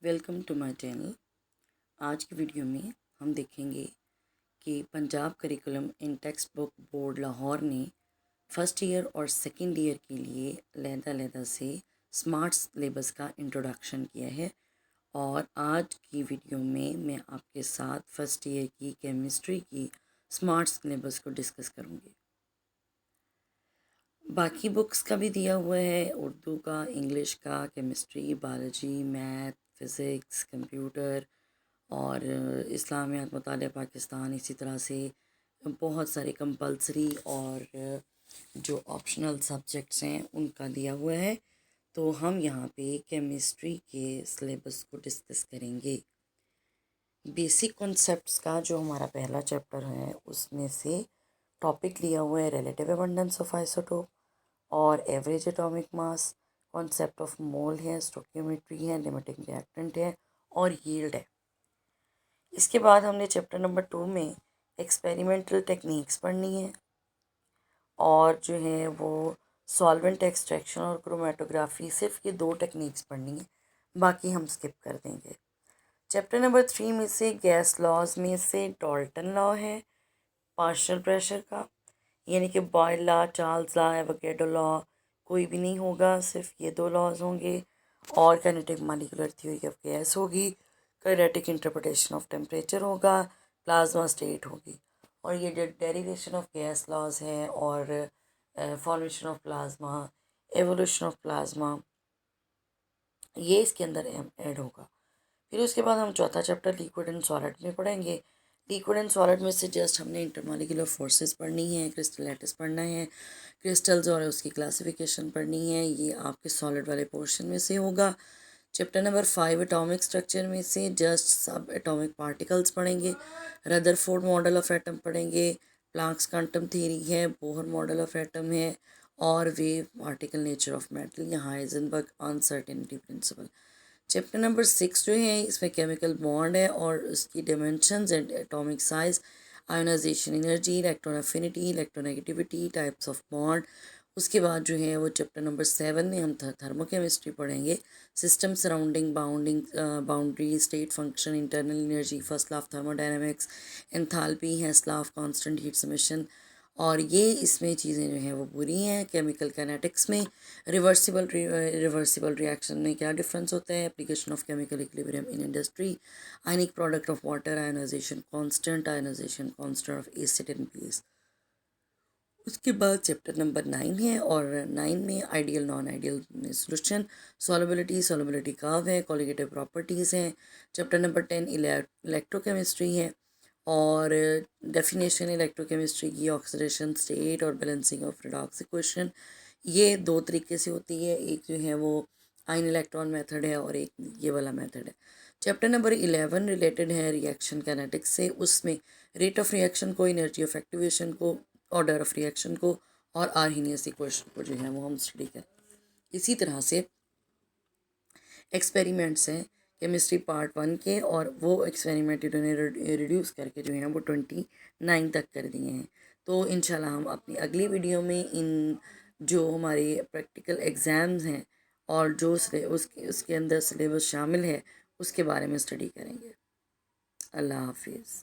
Welcome to my channel. आज की video में हम देखेंगे कि पंजाब करिकुलम इन टेक्स्ट बुक बोर्ड लाहौर ने फर्स्ट ईयर और सेकंड ईयर के लिए अलहदा से स्मार्ट सिलेबस का इंट्रोडक्शन किया है। और आज की वीडियो में मैं आपके साथ फर्स्ट ईयर की केमिस्ट्री की स्मार्ट सिलेबस को डिस्कस करूँगी। बाकी बुक्स का भी दिया हुआ है, उर्दू का, इंग्लिश का, chemistry, biology, math, physics, computer और इस्लामियात मुतालिया पाकिस्तान। इसी तरह से बहुत सारे कंपलसरी और जो ऑप्शनल सब्जेक्ट्स हैं उनका दिया हुआ है। तो हम यहाँ पे केमिस्ट्री के सिलेबस को डिस्कस करेंगे। बेसिक कॉन्सेप्ट्स का जो हमारा पहला चैप्टर है उसमें से टॉपिक लिया हुआ है रिलेटिव अबंडेंस ऑफ आइसोटोप और average atomic mass, concept of mole है, स्टोकियोमेट्री है, लिमिटिंग रिएक्टेंट है और यील्ड है। इसके बाद हमने चैप्टर नंबर 2 में एक्सपेरिमेंटल टेक्निक्स पढ़नी है और जो है वो सॉल्वेंट एक्सट्रैक्शन और क्रोमेटोग्राफी, सिर्फ ये 2 टेक्निक्स पढ़नी है, बाकी हम स्किप कर देंगे। चैप्टर नंबर 3 में से गैस लॉज में से डाल्टन लॉ है पार्शियल प्रेशर का, यानी कि Boyle law, Charles law, Avogadro law कोई भी नहीं होगा, सिर्फ ये 2 लॉज होंगे। और kinetic molecular theory of gas होगी, काइनेटिक इंटरप्रिटेशन ऑफ टेम्परेचर होगा, प्लाज्मा स्टेट होगी। और ये जो डेरिवेशन ऑफ गैस लॉज हैं और formation of plasma, evolution of plasma, ये इसके अंदर ऐड होगा। फिर उसके बाद हम चौथा चैप्टर लिक्विड एंड सॉलिड में पढ़ेंगे। लिक्विड एंड सॉलिड में से जस्ट हमने इंटरमॉलिक्यूलर फोर्सेस पढ़नी है, क्रिस्टल लैटिस पढ़ना है, क्रिस्टल्स और उसकी क्लासिफिकेशन पढ़नी है, ये आपके सॉलिड वाले पोर्शन में से होगा। चैप्टर नंबर 5 एटॉमिक स्ट्रक्चर में से जस्ट सब एटॉमिक पार्टिकल्स पढ़ेंगे, रदरफोर्ड मॉडल ऑफ एटम पढ़ेंगे, प्लैंक्स क्वांटम थ्योरी है, बोहर मॉडल ऑफ एटम है और wave particle nature of metal या Heisenberg uncertainty principle. Chapter number 6 जो है इसमें केमिकल बॉन्ड है और उसकी dimensions and atomic size, ionization energy, electron affinity, electronegativity, types of bond. उसके बाद जो है वो चैप्टर नंबर 7 में हम थर्मोकेमिस्ट्री पढ़ेंगे, system surrounding boundary, state function, internal energy, first law of thermodynamics, enthalpy, Hess law of constant heat summation. और ये इसमें चीज़ें जो हैं वो पूरी हैं। केमिकल कैनेटिक्स में रिवर्सिबल रिएक्शन में क्या डिफरेंस होता है, application of chemical equilibrium in industry, ionic product of water, ionization constant of acid and base. उसके बाद चैप्टर नंबर 9 है और 9 में ideal non ideal solution, solubility curve है, कोलिगेटिव प्रॉपर्टीज़ हैं। चैप्टर नंबर 10 इलेक्ट्रोकेमिस्ट्री है और डेफिनेशन इलेक्ट्रोकेमिस्ट्री की, ऑक्सीडेशन स्टेट और बैलेंसिंग ऑफ रिडॉक्स इक्वेशन। ये 2 तरीके से होती है, एक जो है वो आयन इलेक्ट्रॉन मेथड है और एक ये वाला मेथड है। चैप्टर नंबर 11 रिलेटेड है रिएक्शन कैनेटिक्स से, उसमें रेट ऑफ रिएक्शन को, एनर्जी ऑफ एक्टिवेशन को, ऑर्डर ऑफ रिएक्शन को और आर्हीनियस इक्वेशन को जो है वो हम स्टडी करें। इसी तरह से एक्सपेरिमेंट्स हैं केमिस्ट्री पार्ट 1 के और वो एक्सपेरिमेंट इन्होंने रिड्यूस करके जो है वो 29 तक कर दिए हैं। तो इंशाल्लाह हम अपनी अगली वीडियो में इन जो हमारे प्रैक्टिकल एग्ज़ाम्स हैं और जो उसके अंदर सिलेबस शामिल है उसके बारे में स्टडी करेंगे। अल्लाह हाफिज़।